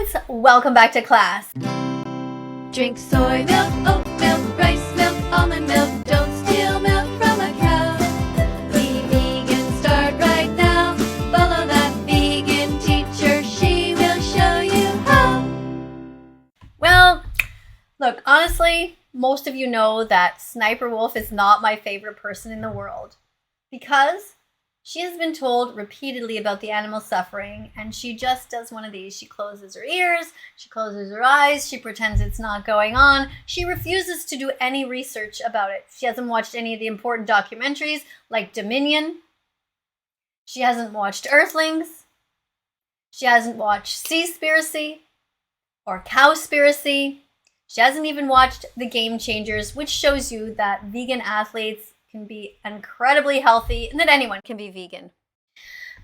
students, welcome back to class. Drink soy milk, oat milk, rice milk, almond milk. Don't steal milk from a cow. Be vegan, start right now. Follow that vegan teacher, she will show you how. Well, look, honestly, most of you know that SSSniperWolf is not my favorite person in the world because she has been told repeatedly about the animal suffering, and she just does one of these. She closes her ears, she closes her eyes, she pretends it's not going on. She refuses to do any research about it. She hasn't watched any of the important documentaries like Dominion. She hasn't watched Earthlings. She hasn't watched Seaspiracy or Cowspiracy. She hasn't even watched The Game Changers, which shows you that vegan athletes can be incredibly healthy and that anyone can be vegan.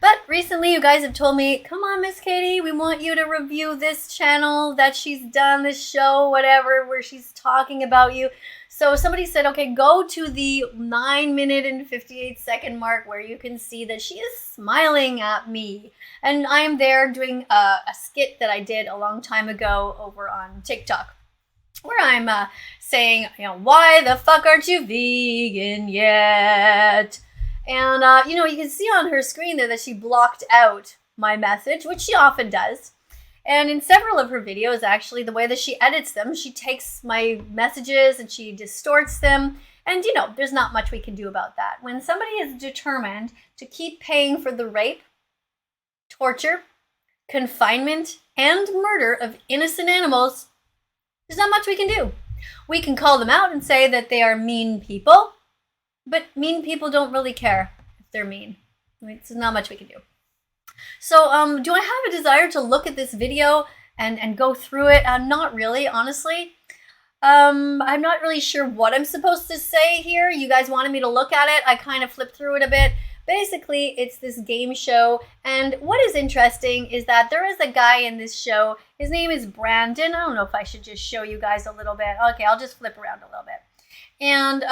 But recently you guys have told me, come on, Miss Katie, we want you to review this channel that she's done, this show, whatever, where she's talking about you. So somebody said, okay, go to the 9-minute and 58-second mark where you can see that she is smiling at me. And I am there doing a skit that I did a long time ago over on TikTok, where I'm saying, why the fuck aren't you vegan yet? And, you can see on her screen there that she blocked out my message, which she often does. And in several of her videos, actually, the way that she edits them, she takes my messages and she distorts them. And, there's not much we can do about that. When somebody is determined to keep paying for the rape, torture, confinement, and murder of innocent animals, there's not much we can do. We can call them out and say that they are mean people, but mean people don't really care if they're mean. There's not much we can do. So do I have a desire to look at this video and go through it? Not really, honestly. I'm not really sure what I'm supposed to say here. You guys wanted me to look at it. I kind of flipped through it a bit. Basically, it's this game show, and what is interesting is that there is a guy in this show. His name is Brandon. I don't know if I should just show you guys a little bit. Okay, I'll just flip around a little bit. And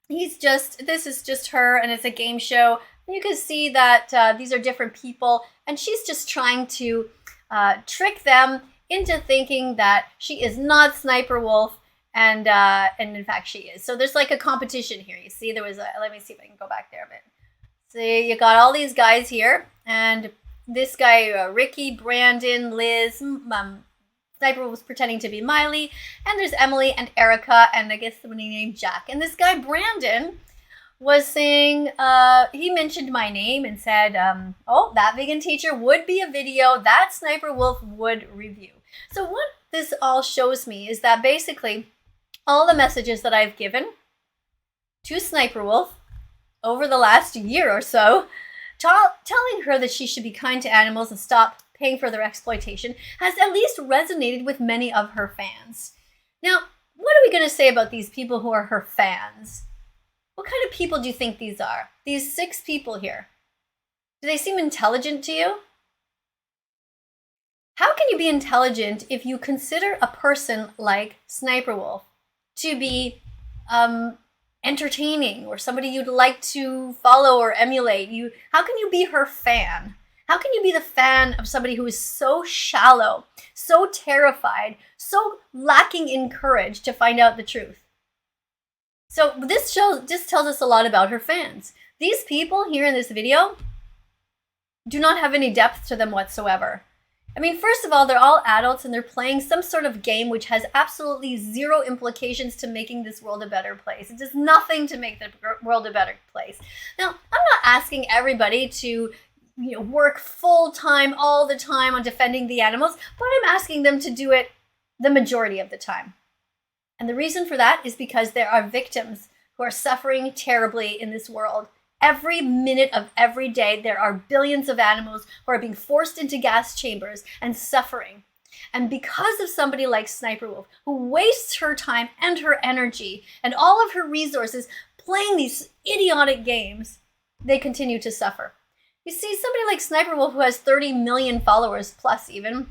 this is just her, and it's a game show. You can see that these are different people, and she's just trying to trick them into thinking that she is not SSniperWolf, and in fact she is. So there's like a competition here. You see, let me see if I can go back there a bit. So you got all these guys here, and this guy, Ricky, Brandon, Liz, Sniper was pretending to be Miley, and there's Emily and Erica, and I guess somebody named Jack. And this guy, Brandon, was saying, he mentioned my name and said, oh, That Vegan Teacher would be a video that SSniperWolf would review. So what this all shows me is that basically all the messages that I've given to SSniperWolf over the last year or so, telling her that she should be kind to animals and stop paying for their exploitation, has at least resonated with many of her fans. Now, what are we going to say about these people who are her fans? What kind of people do you think these are? These 6 people here. Do they seem intelligent to you? How can you be intelligent if you consider a person like SSniperWolf to be entertaining or somebody you'd like to follow or emulate? How can you be her fan? How can you be the fan of somebody who is so shallow, so terrified, so lacking in courage to find out the truth? So this tells us a lot about her fans. These people here in this video do not have any depth to them whatsoever. I mean, first of all, they're all adults and they're playing some sort of game which has absolutely zero implications to making this world a better place. It does nothing to make the world a better place. Now, I'm not asking everybody to work full-time all the time on defending the animals, but I'm asking them to do it the majority of the time. And the reason for that is because there are victims who are suffering terribly in this world. Every minute of every day, there are billions of animals who are being forced into gas chambers and suffering. And because of somebody like SSniperWolf, who wastes her time and her energy and all of her resources playing these idiotic games, they continue to suffer. You see, somebody like SSniperWolf, who has 30 million followers plus even,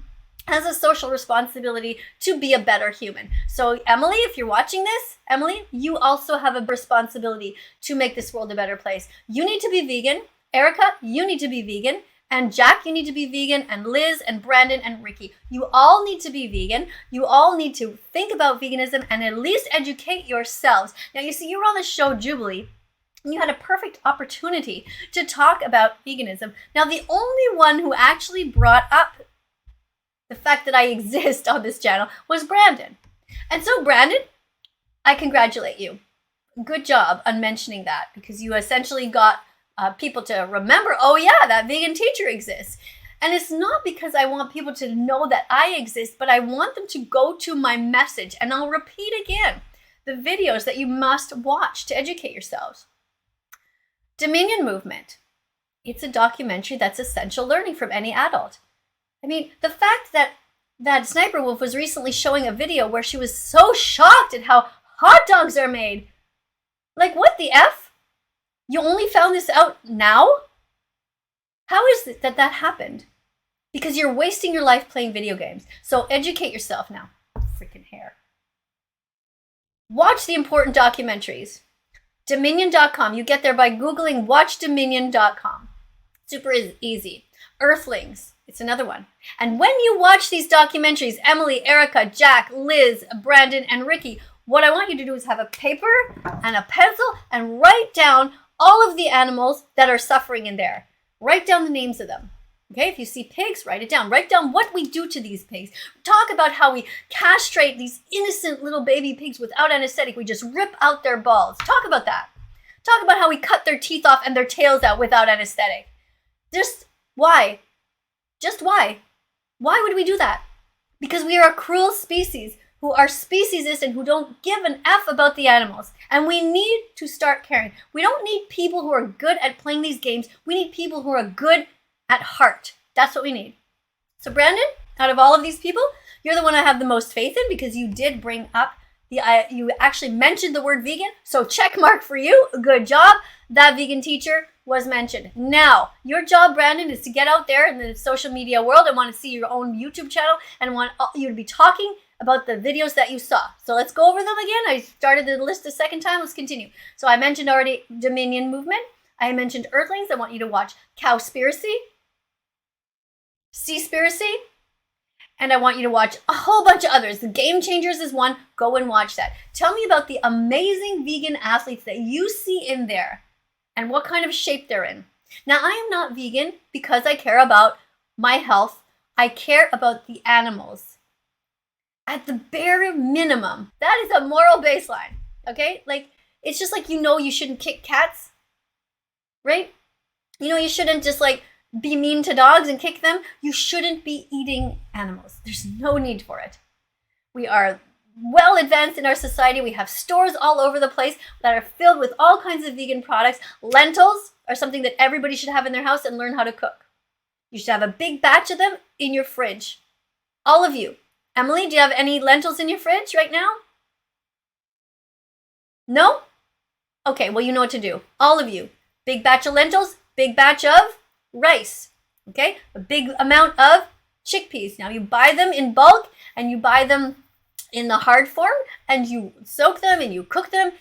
has a social responsibility to be a better human. So Emily, if you're watching this, Emily, you also have a responsibility to make this world a better place. You need to be vegan. Erica, you need to be vegan. And Jack, you need to be vegan, and Liz and Brandon and Ricky. You all need to be vegan. You all need to think about veganism and at least educate yourselves. Now, you see, you were on the show Jubilee, and you had a perfect opportunity to talk about veganism. Now, the only one who actually brought up the fact that I exist on this channel was Brandon. And so, Brandon, I congratulate you. Good job on mentioning that, because you essentially got people to remember, oh yeah, that vegan teacher exists. And it's not because I want people to know that I exist, but I want them to go to my message. And I'll repeat again, the videos that you must watch to educate yourselves. Dominion Movement. It's a documentary that's essential learning from any adult. I mean, the fact that SSSniperWolf was recently showing a video where she was so shocked at how hot dogs are made. Like, what the F? You only found this out now? How is it that happened? Because you're wasting your life playing video games. So educate yourself now. Freaking hair. Watch the important documentaries. Dominion.com. You get there by Googling watchdominion.com. Super easy. Earthlings. It's another one. And when you watch these documentaries, Emily, Erica, Jack, Liz, Brandon, and Ricky, what I want you to do is have a paper and a pencil and write down all of the animals that are suffering in there. Write down the names of them. Okay, if you see pigs, write it down. Write down what we do to these pigs. Talk about how we castrate these innocent little baby pigs without anesthetic. We just rip out their balls. Talk about that. Talk about how we cut their teeth off and their tails out without anesthetic. Just why? Just why? Why would we do that? Because we are a cruel species who are speciesist and who don't give an F about the animals. And we need to start caring. We don't need people who are good at playing these games. We need people who are good at heart. That's what we need. So Brandon, out of all of these people, you're the one I have the most faith in, because you did bring up you actually mentioned the word vegan. So check mark for you. Good job. That vegan teacher was mentioned. Now, your job, Brandon, is to get out there in the social media world. I want to see your own YouTube channel and want you to be talking about the videos that you saw. So let's go over them again. I started the list a second time. Let's continue. So I mentioned already Dominion Movement. I mentioned Earthlings. I want you to watch Cowspiracy, Seaspiracy, and I want you to watch a whole bunch of others. The Game Changers is one. Go and watch that. Tell me about the amazing vegan athletes that you see in there and what kind of shape they're in. Now, I am not vegan because I care about my health. I care about the animals. At the bare minimum, that is a moral baseline, okay? Like, it's just like, you shouldn't kick cats, right? You shouldn't just like be mean to dogs and kick them. You shouldn't be eating animals. There's no need for it. We are well advanced in our society. We have stores all over the place that are filled with all kinds of vegan products. Lentils are something that everybody should have in their house and learn how to cook. You should have a big batch of them in your fridge. All of you. Emily, do you have any lentils in your fridge right now? No? Okay, well, you know what to do. All of you. Big batch of lentils, big batch of rice. Okay? A big amount of chickpeas. Now, you buy them in bulk and you buy them in the hard form and you soak them and you cook them.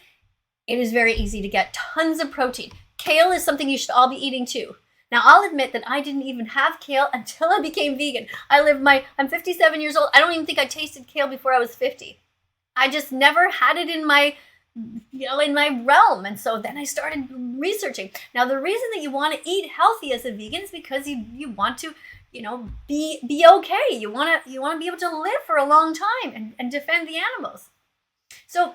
It is very easy to get tons of protein. Kale is something you should all be eating too. Now, I'll admit that I didn't even have kale until I became vegan. I'm 57 years old. I don't even think I tasted kale before I was 50. I just never had it in my realm. And so then I started researching. Now, the reason that you want to eat healthy as a vegan is because you want to, be okay. You want to be able to live for a long time and defend the animals. So,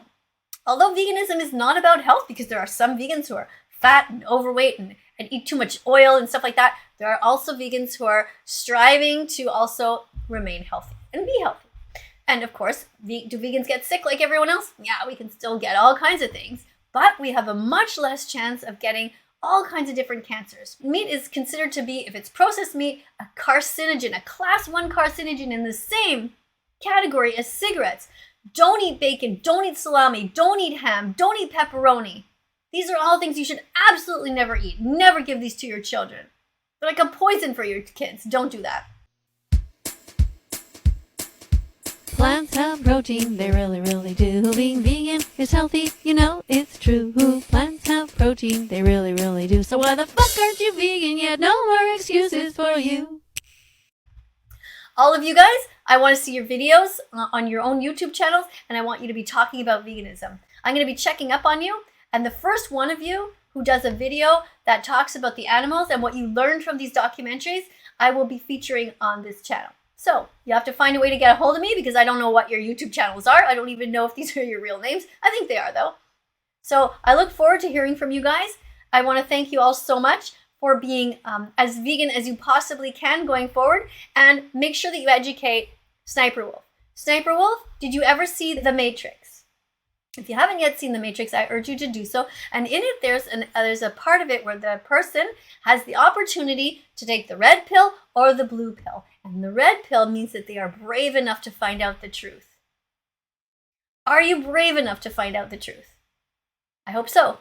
although veganism is not about health, because there are some vegans who are fat and overweight and eat too much oil and stuff like that, there are also vegans who are striving to also remain healthy and be healthy. And of course, do vegans get sick like everyone else? Yeah, we can still get all kinds of things, but we have a much less chance of getting all kinds of different cancers. Meat is considered to be, if it's processed meat, a carcinogen, a class 1 carcinogen in the same category as cigarettes. Don't eat bacon, don't eat salami, don't eat ham, don't eat pepperoni. These are all things you should absolutely never eat. Never give these to your children. They're like a poison for your kids. Don't do that. Plants have protein, they really, really do. Being vegan is healthy, it's true. Plants have protein, they really, really do. So why the fuck aren't you vegan yet? No more excuses for you. All of you guys, I want to see your videos on your own YouTube channels, and I want you to be talking about veganism. I'm going to be checking up on you, and the first one of you who does a video that talks about the animals and what you learned from these documentaries, I will be featuring on this channel. So you have to find a way to get a hold of me because I don't know what your YouTube channels are. I don't even know if these are your real names. I think they are, though. So I look forward to hearing from you guys. I want to thank you all so much for being as vegan as you possibly can going forward, and make sure that you educate SSniperWolf. SSniperWolf, did you ever see The Matrix? If you haven't yet seen The Matrix, I urge you to do so. And in it, there's a part of it where the person has the opportunity to take the red pill or the blue pill. And the red pill means that they are brave enough to find out the truth. Are you brave enough to find out the truth? I hope so.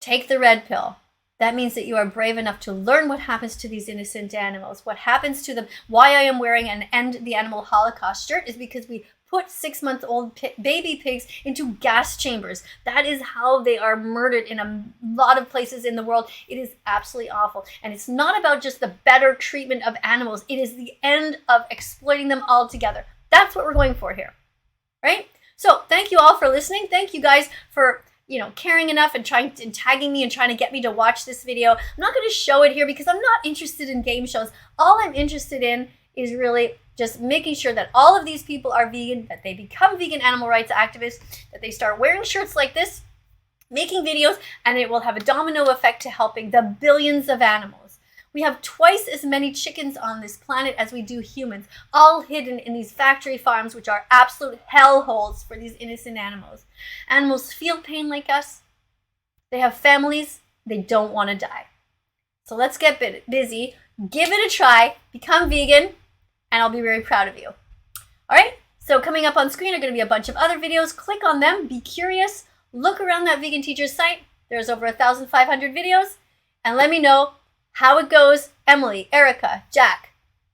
Take the red pill. That means that you are brave enough to learn what happens to these innocent animals, what happens to them. Why I am wearing an End the Animal Holocaust shirt is because we put 6-month-old baby pigs into gas chambers. That is how they are murdered in a lot of places in the world. It is absolutely awful. And it's not about just the better treatment of animals. It is the end of exploiting them altogether. That's what we're going for here, right? So thank you all for listening. Thank you guys for caring enough and tagging me and trying to get me to watch this video. I'm not going to show it here because I'm not interested in game shows. All I'm interested in is really just making sure that all of these people are vegan, that they become vegan animal rights activists, that they start wearing shirts like this, making videos, and it will have a domino effect to helping the billions of animals. We have twice as many chickens on this planet as we do humans, all hidden in these factory farms, which are absolute hellholes for these innocent animals. Animals feel pain like us. They have families. They don't want to die. So let's get busy. Give it a try. Become vegan, and I'll be very proud of you. All right? So coming up on screen are going to be a bunch of other videos. Click on them. Be curious. Look around that Vegan Teacher's site. There's over 1,500 videos. And let me know how it goes. Emily, Erica, Jack,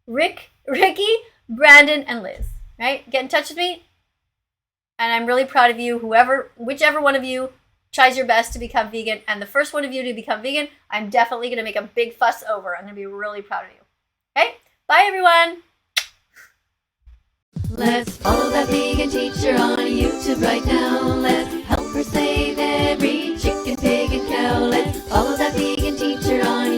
Ricky, Brandon, and Liz. Right? Get in touch with me. And I'm really proud of you. Whichever one of you tries your best to become vegan, and the first one of you to become vegan, I'm definitely going to make a big fuss over. I'm going to be really proud of you. Okay? Bye, everyone. Let's follow that vegan teacher on YouTube right now. Let's help her save every chicken, pig, and cow. Let's follow that vegan teacher on